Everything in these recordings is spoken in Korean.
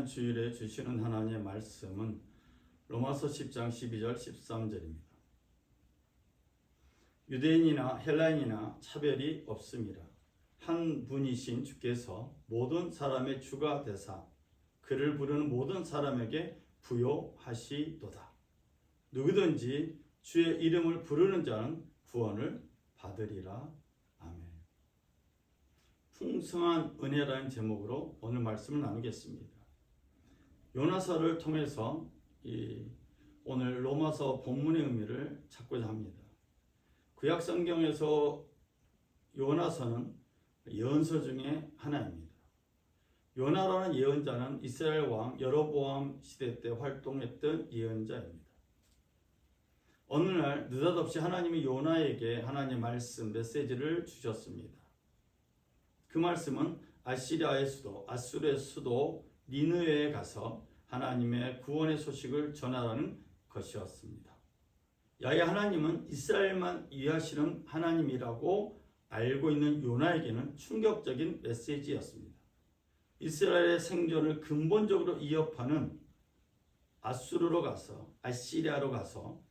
지난 주일에 주시는 하나님의 말씀은 로마서 10장 12절 13절입니다. 유대인이나 헬라인이나 차별이 없습니다. 한 분이신 주께서 모든 사람의 주가 되사 그를 부르는 모든 사람에게 부요하시도다. 누구든지 주의 이름을 부르는 자는 구원을 받으리라. 아멘. 풍성한 은혜라는 제목으로 오늘 말씀을 나누겠습니다. 요나서를 통해서 오늘 로마서 본문의 의미를 찾고자 합니다. 구약 성경에서 요나서는 예언서 중에 하나입니다. 요나라는 예언자는 이스라엘 왕 여로보암 시대 때 활동했던 예언자입니다. 어느 날 느닷없이 하나님이 요나에게 하나님의 말씀 메시지를 주셨습니다. 그 말씀은 아시리아의 수도 아수르의 수도 니느웨에 가서 하나님의 구원의 소식을 전하라는 것이었습니다. 야훼 하나님은 이스라엘만 위하시는 하나님이라고 알고 있는 요나에게는 충격적인 메시지였습니다. 이스라엘의 생존을 근본적으로 위협하는 아수르로 가서 아시리아로 가서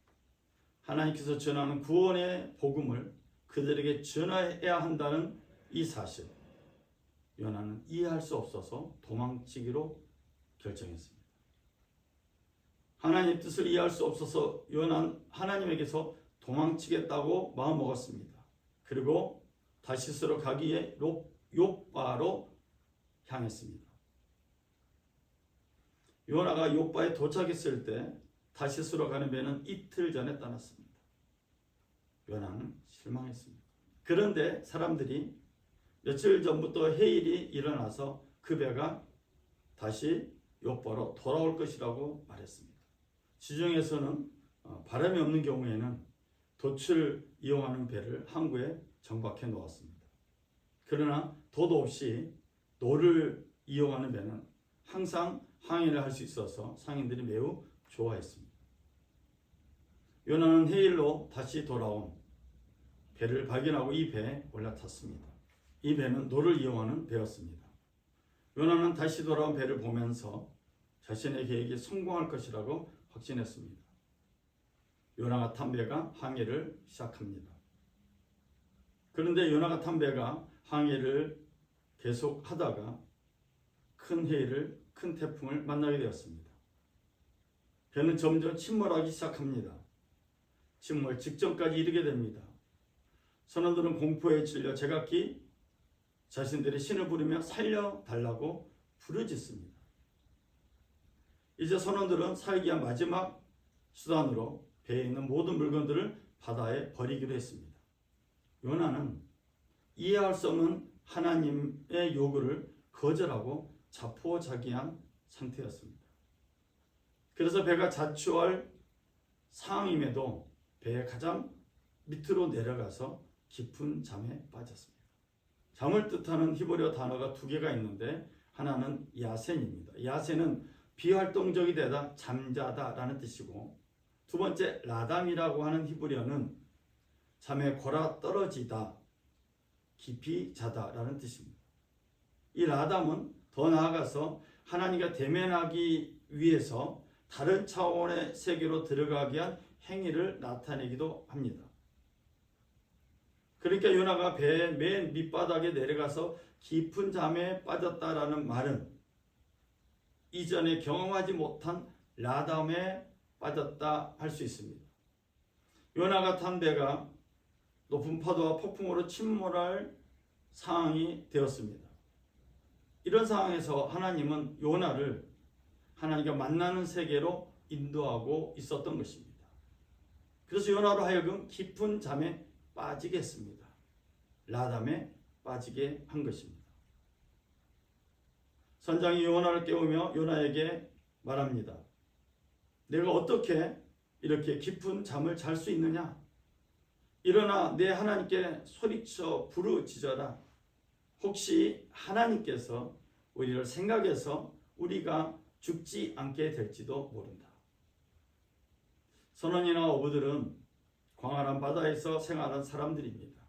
하나님께서 전하는 구원의 복음을 그들에게 전해야 한다는 이 사실, 요나는 이해할 수 없어서 도망치기로 결정했습니다. 하나님의 뜻을 이해할 수 없어서 요나는 하나님에게서 도망치겠다고 마음먹었습니다. 그리고 다시스로 가기 위해 욥바로 향했습니다. 요나가 욥바에 도착했을 때 다시스로 가는 배는 이틀 전에 떠났습니다. 요나는 실망했습니다. 그런데 사람들이 며칠 전부터 해일이 일어나서 그 배가 다시 욥바로 돌아올 것이라고 말했습니다. 지중해에서는 바람이 없는 경우에는 돛을 이용하는 배를 항구에 정박해 놓았습니다. 그러나 돛 없이 노를 이용하는 배는 항상 항해를 할 수 있어서 상인들이 매우 좋아했습니다. 요나는 해일로 다시 돌아온 배를 발견하고 이 배에 올라탔습니다. 이 배는 노를 이용하는 배였습니다. 요나는 다시 돌아온 배를 보면서 자신의 계획이 성공할 것이라고 확신했습니다. 요나가 탄 배가 항해를 시작합니다. 그런데 요나가 탄 배가 항해를 계속하다가 큰 태풍을 만나게 되었습니다. 배는 점점 침몰하기 시작합니다. 침몰 직전까지 이르게 됩니다. 선원들은 공포에 질려 제각기 자신들의 신을 부르며 살려달라고 부르짖습니다. 이제 선원들은 살기 위한 마지막 수단으로 배에 있는 모든 물건들을 바다에 버리기로 했습니다. 요나는 이해할 수 없는 하나님의 요구를 거절하고 자포자기한 상태였습니다. 그래서 배가 자초할 상황임에도 배의 가장 밑으로 내려가서 깊은 잠에 빠졌습니다. 잠을 뜻하는 히브리어 단어가 두 개가 있는데 하나는 야센입니다. 야센은 비활동적이 되다 잠자다라는 뜻이고, 두 번째 라담이라고 하는 히브리어는 잠에 골아 떨어지다, 깊이 자다라는 뜻입니다. 이 라담은 더 나아가서 하나님과 대면하기 위해서 다른 차원의 세계로 들어가기 위한 행위를 나타내기도 합니다. 그러니까 요나가 배의 맨 밑바닥에 내려가서 깊은 잠에 빠졌다라는 말은 이전에 경험하지 못한 라담에 빠졌다 할 수 있습니다. 요나가 탄 배가 높은 파도와 폭풍으로 침몰할 상황이 되었습니다. 이런 상황에서 하나님은 요나를 하나님과 만나는 세계로 인도하고 있었던 것입니다. 그래서 요나로 하여금 깊은 잠에 빠지게 했습니다. 라담에 빠지게 한 것입니다. 선장이 요나를 깨우며 요나에게 말합니다. 내가 어떻게 이렇게 깊은 잠을 잘 수 있느냐? 일어나 내 하나님께 소리쳐 부르짖어라. 혹시 하나님께서 우리를 생각해서 우리가 죽지 않게 될지도 모른다. 선원이나 어부들은 광활한 바다에서 생활한 사람들입니다.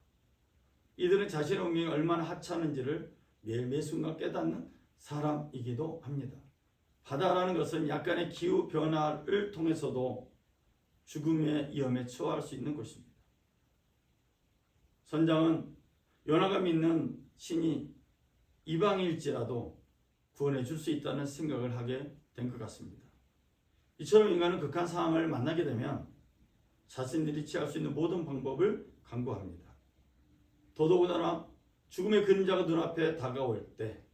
이들은 자신의 운명이 얼마나 하찮은지를 매일 매 순간 깨닫는 사람이기도 합니다. 바다라는 것은 약간의 기후 변화를 통해서도 죽음의 위험에 처할 수 있는 곳입니다. 선장은 요나가 믿는 신이 이방일지라도 구원해 줄 수 있다는 생각을 하게 된 것 같습니다. 이처럼 인간은 극한 상황을 만나게 되면 자신들이 취할 수 있는 모든 방법을 강구합니다. 더더군다나 죽음의 그림자가 눈앞에 다가올 때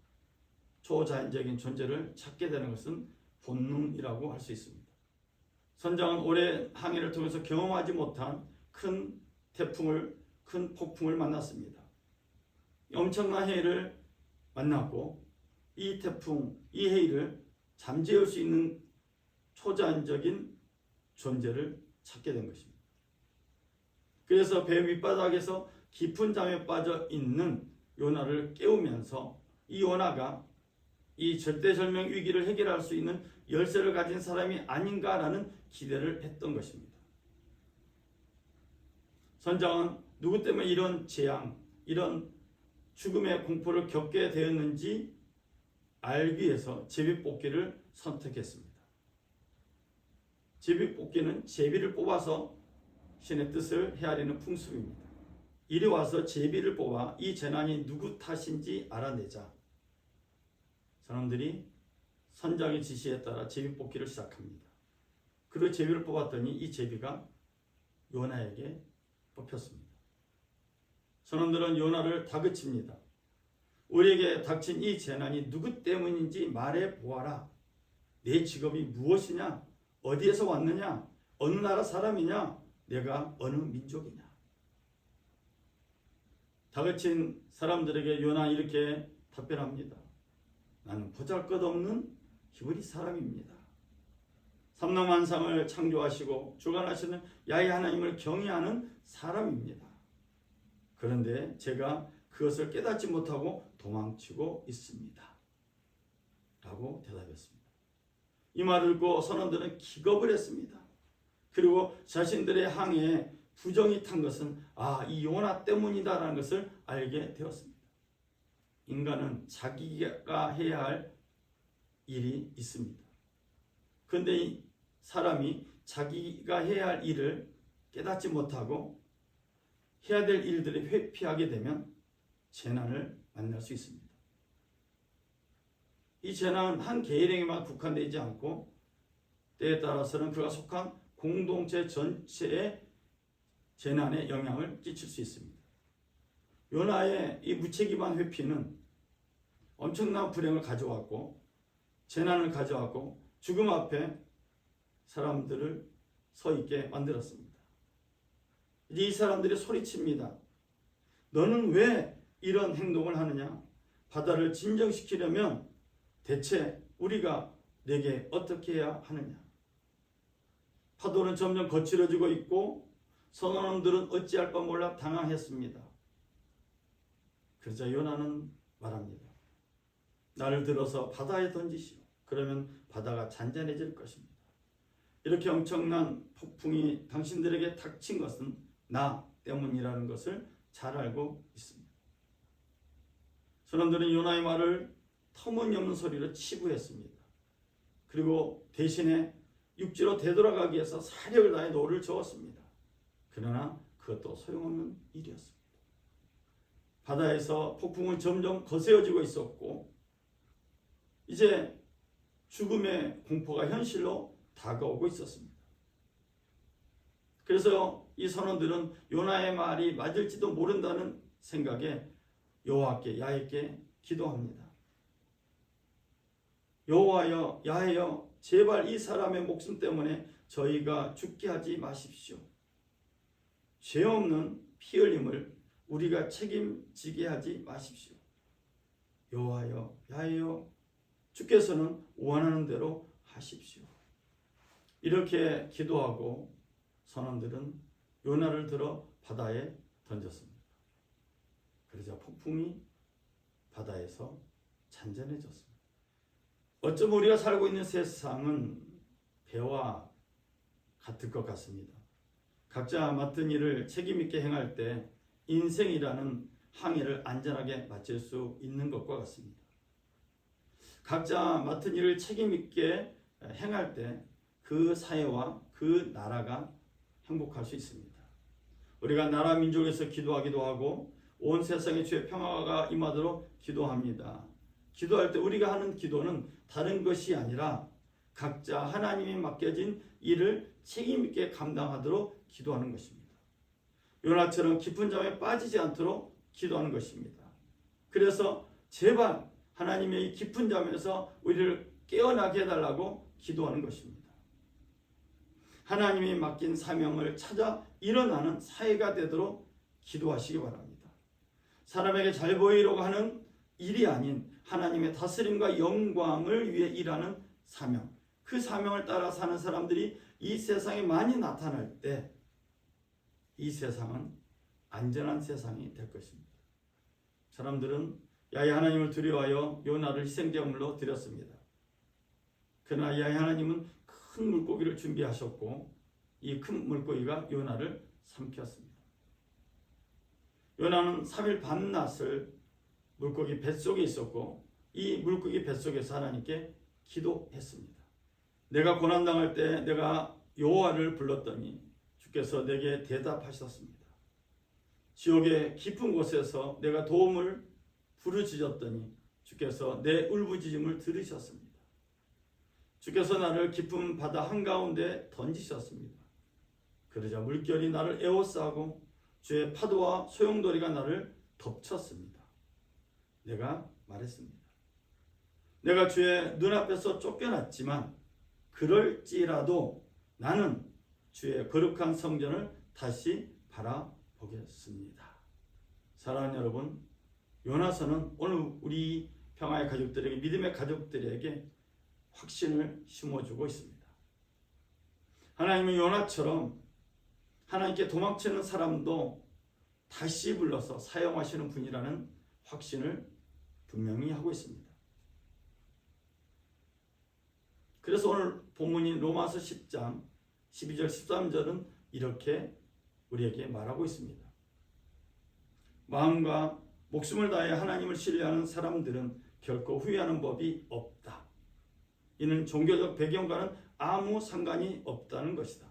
초자연적인 존재를 찾게 되는 것은 본능이라고 할 수 있습니다. 선장은 오랜 항해를 통해서 경험하지 못한 큰 폭풍을 만났습니다. 엄청난 해일을 만났고 이 태풍, 이 해일을 잠재울 수 있는 초자연적인 존재를 찾게 된 것입니다. 그래서 배 윗바닥에서 깊은 잠에 빠져 있는 요나를 깨우면서 이 요나가 이 절대절명 위기를 해결할 수 있는 열쇠를 가진 사람이 아닌가라는 기대를 했던 것입니다. 선장은 누구 때문에 이런 재앙, 이런 죽음의 공포를 겪게 되었는지 알기 위해서 제비뽑기를 선택했습니다. 제비뽑기는 제비를 뽑아서 신의 뜻을 헤아리는 풍습입니다. 이리 와서 제비를 뽑아 이 재난이 누구 탓인지 알아내자. 사람들이 선장의 지시에 따라 제비뽑기를 시작합니다. 그리고 제비를 뽑았더니 이 제비가 요나에게 뽑혔습니다. 사람들은 요나를 다그칩니다. 우리에게 닥친 이 재난이 누구 때문인지 말해 보아라. 내 직업이 무엇이냐? 어디에서 왔느냐? 어느 나라 사람이냐? 내가 어느 민족이냐? 다그친 사람들에게 요나 이렇게 답변합니다. 나는 보잘것없는 히브리 사람입니다. 삼라만상을 창조하시고 주관하시는 야훼 하나님을 경외하는 사람입니다. 그런데 제가 그것을 깨닫지 못하고 도망치고 있습니다. 라고 대답했습니다. 이 말을 듣고 선원들은 기겁을 했습니다. 그리고 자신들의 항해에 부정이 탄 것은 이 요나 때문이다라는 것을 알게 되었습니다. 인간은 자기가 해야 할 일이 있습니다. 그런데 이 사람이 자기가 해야 할 일을 깨닫지 못하고 해야 될 일들을 회피하게 되면 재난을 만날 수 있습니다. 이 재난은 한 개인에게만 국한되지 않고 때에 따라서는 그가 속한 공동체 전체에 재난의 영향을 끼칠 수 있습니다. 요나의 이 무책임한 회피는 엄청난 불행을 가져왔고 재난을 가져왔고 죽음 앞에 사람들을 서 있게 만들었습니다. 이제 이 사람들이 소리칩니다. 너는 왜 이런 행동을 하느냐? 바다를 진정시키려면 대체 우리가 내게 어떻게 해야 하느냐? 파도는 점점 거칠어지고 있고 선원들은 어찌할 바 몰라 당황했습니다. 그러자 요나는 말합니다. 나를 들어서 바다에 던지시오. 그러면 바다가 잔잔해질 것입니다. 이렇게 엄청난 폭풍이 당신들에게 닥친 것은 나 때문이라는 것을 잘 알고 있습니다. 사람들은 요나의 말을 터무니없는 소리로 치부했습니다. 그리고 대신에 육지로 되돌아가기 위해서 사력을 다해 노를 저었습니다. 그러나 그것도 소용없는 일이었습니다. 바다에서 폭풍은 점점 거세어지고 있었고 이제 죽음의 공포가 현실로 다가오고 있었습니다. 그래서 이 선원들은 요나의 말이 맞을지도 모른다는 생각에 여호와께 야훼께 기도합니다. 여호와여 야훼여 제발 이 사람의 목숨 때문에 저희가 죽게 하지 마십시오. 죄 없는 피 흘림을 우리가 책임지게 하지 마십시오. 여호와여 야훼여 주께서는 원하는 대로 하십시오. 이렇게 기도하고 선원들은 요나를 들어 바다에 던졌습니다. 그러자 폭풍이 바다에서 잔잔해졌습니다. 어쩜 우리가 살고 있는 세상은 배와 같을 것 같습니다. 각자 맡은 일을 책임있게 행할 때 인생이라는 항해를 안전하게 마칠 수 있는 것과 같습니다. 각자 맡은 일을 책임 있게 행할 때 그 사회와 그 나라가 행복할 수 있습니다. 우리가 나라 민족에서 기도하기도 하고 온 세상에 주의 평화가 임하도록 기도합니다. 기도할 때 우리가 하는 기도는 다른 것이 아니라 각자 하나님이 맡겨진 일을 책임 있게 감당하도록 기도하는 것입니다. 요나처럼 깊은 잠에 빠지지 않도록 기도하는 것입니다. 그래서 제발 하나님의 이 깊은 잠에서 우리를 깨어나게 해달라고 기도하는 것입니다. 하나님이 맡긴 사명을 찾아 일어나는 사회가 되도록 기도하시기 바랍니다. 사람에게 잘 보이려고 하는 일이 아닌 하나님의 다스림과 영광을 위해 일하는 사명, 그 사명을 따라 사는 사람들이 이 세상에 많이 나타날 때 이 세상은 안전한 세상이 될 것입니다. 사람들은 야훼 하나님을 두려워하여 요나를 희생제물로 드렸습니다. 그러나 야훼 하나님은 큰 물고기를 준비하셨고 이 큰 물고기가 요나를 삼켰습니다. 요나는 3일 밤낮을 물고기 뱃속에 있었고 이 물고기 뱃속에서 하나님께 기도했습니다. 내가 고난당할 때 내가 여호와를 불렀더니 주께서 내게 대답하셨습니다. 지옥의 깊은 곳에서 내가 도움을 부르짖었더니 주께서 내 울부짖음을 들으셨습니다. 주께서 나를 깊은 바다 한가운데 던지셨습니다. 그러자 물결이 나를 에워싸고 주의 파도와 소용돌이가 나를 덮쳤습니다. 내가 말했습니다. 내가 주의 눈앞에서 쫓겨났지만 그럴지라도 나는 주의 거룩한 성전을 다시 바라보겠습니다. 사랑하는 여러분, 요나서는 오늘 우리 평화의 가족들에게, 믿음의 가족들에게 확신을 심어주고 있습니다. 하나님은 요나처럼 하나님께 도망치는 사람도 다시 불러서 사용하시는 분이라는 확신을 분명히 하고 있습니다. 그래서 오늘 본문인 로마서 10장 12절 13절은 이렇게 우리에게 말하고 있습니다. 마음과 목숨을 다해 하나님을 신뢰하는 사람들은 결코 후회하는 법이 없다. 이는 종교적 배경과는 아무 상관이 없다는 것이다.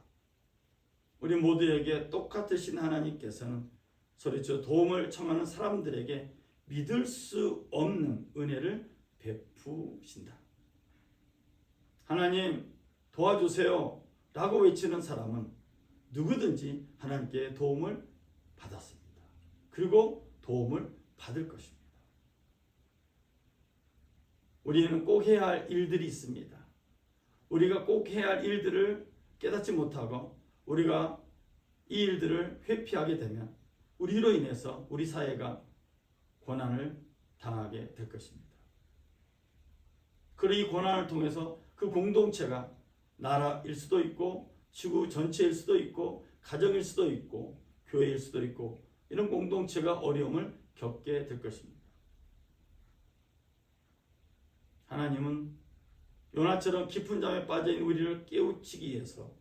우리 모두에게 똑같으신 하나님께서는 소리쳐 도움을 청하는 사람들에게 믿을 수 없는 은혜를 베푸신다. 하나님 도와주세요 라고 외치는 사람은 누구든지 하나님께 도움을 받았습니다. 그리고 도움을 받을 것입니다. 우리는 꼭 해야 할 일들이 있습니다. 우리가 꼭 해야 할 일들을 깨닫지 못하고 우리가 이 일들을 회피하게 되면 우리로 인해서 우리 사회가 고난을 당하게 될 것입니다. 그리고 이 고난을 통해서 그 공동체가 나라일 수도 있고 지구 전체일 수도 있고 가정일 수도 있고 교회일 수도 있고 이런 공동체가 어려움을 겪게 될 것입니다. 하나님은 요나처럼 깊은 잠에 빠져있는 우리를 깨우치기 위해서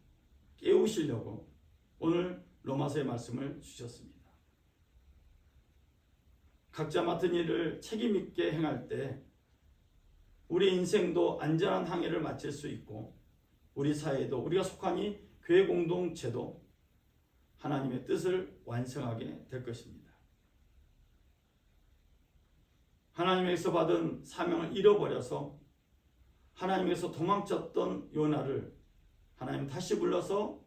깨우시려고 오늘 로마서의 말씀을 주셨습니다. 각자 맡은 일을 책임 있게 행할 때 우리 인생도 안전한 항해를 마칠 수 있고 우리 사회도 우리가 속한 이 교회 공동체도 하나님의 뜻을 완성하게 될 것입니다. 하나님에게서 받은 사명을 잃어버려서 하나님에게서 도망쳤던 요나를 하나님 다시 불러서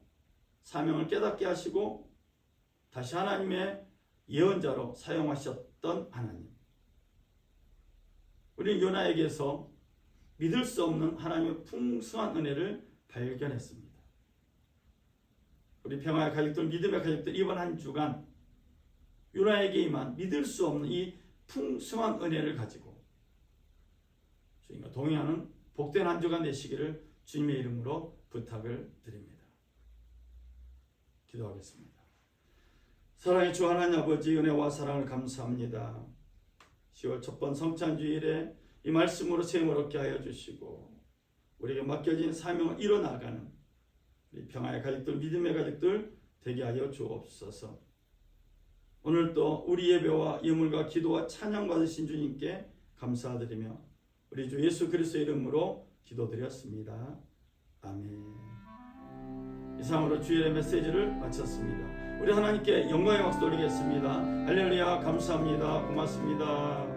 사명을 깨닫게 하시고 다시 하나님의 예언자로 사용하셨던 하나님. 우리 요나에게서 믿을 수 없는 하나님의 풍성한 은혜를 발견했습니다. 우리 평화의 가족들, 믿음의 가족들 이번 한 주간 요나에게 임한 믿을 수 없는 이 풍성한 은혜를 가지고 주님과 동행하는 복된 한 주간 되시기를 주님의 이름으로 부탁을 드립니다. 기도하겠습니다. 사랑의 주 하나님 아버지, 은혜와 사랑을 감사합니다. 10월 첫번 성찬주일에 이 말씀으로 세움을 얻게 하여 주시고 우리에게 맡겨진 사명을 이뤄나가는 우리 평화의 가족들, 믿음의 가족들 되게 하여 주옵소서. 오늘 또 우리 예배와 예물과 기도와 찬양 받으신 주님께 감사드리며 우리 주 예수 그리스도의 이름으로 기도드렸습니다. 아멘. 이상으로 주일의 메시지를 마쳤습니다. 우리 하나님께 영광의 박수 돌리겠습니다. 할렐루야. 감사합니다. 고맙습니다.